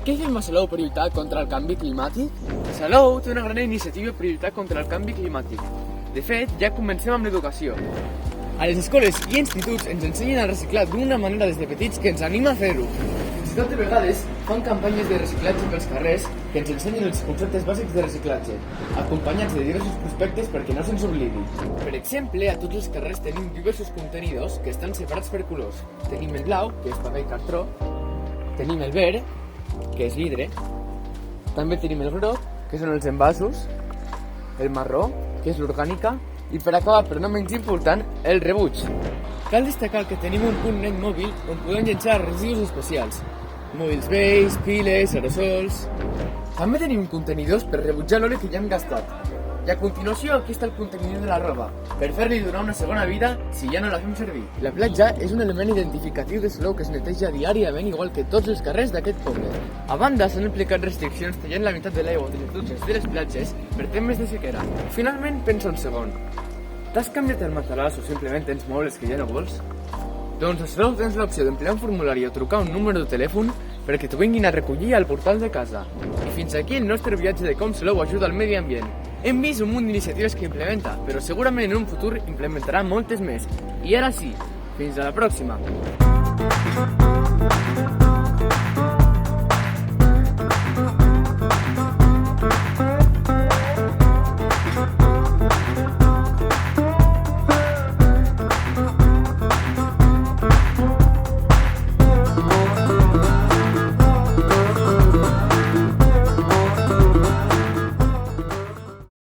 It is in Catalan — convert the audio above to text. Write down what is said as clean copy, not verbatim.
Què fem a Salou per lluitar contra el canvi climàtic? Salou té una gran iniciativa per lluitar contra el canvi climàtic. De fet, ja comencem amb l'educació. A les escoles i instituts ens ensenyen a reciclar d'una manera des de petits que ens anima a fer-ho. Fins i tot de vegades fan campanyes de reciclatge pels carrers que ens ensenyen els conceptes bàsics de reciclatge, acompanyats de diversos prospectes perquè no se'ns oblidi. Per exemple, a tots els carrers tenim diversos contenidors que estan separats per colors. Tenim el blau, que és paper i cartró, tenim el verd, que és vidre, també tenim el groc, que són els envasos, el marró, que és l'orgànica, i per acabar, però no menys important, el rebuig. Cal destacar que tenim un punt net mòbil on podem llençar residus especials, mòbils vells, piles, aerosols. També tenim contenidors per rebutjar l'oli que ja hem gastat. I a continuació aquí està el contenidor de la roba, per fer-li donar una segona vida si ja no la fem servir. La platja és un element identificatiu de Salou que es neteja diàriament igual que tots els carrers d'aquest poble. A banda, s'han aplicat restriccions tallant la meitat de l'aigua de les dutxes de les platges per temes de sequera. Finalment, pensa un segon. T'has canviat el matalàs o simplement tens mobles que ja no vols? Doncs a Salou tens l'opció d'emplear un formulari o trucar un número de telèfon perquè t'ho vinguin a recollir al portal de casa. I fins aquí el nostre viatge de com Salou ajuda al medi ambient. Hem vist un munt d'iniciatives que implementa, però segurament en un futur implementarà moltes més. I ara sí, fins a la pròxima!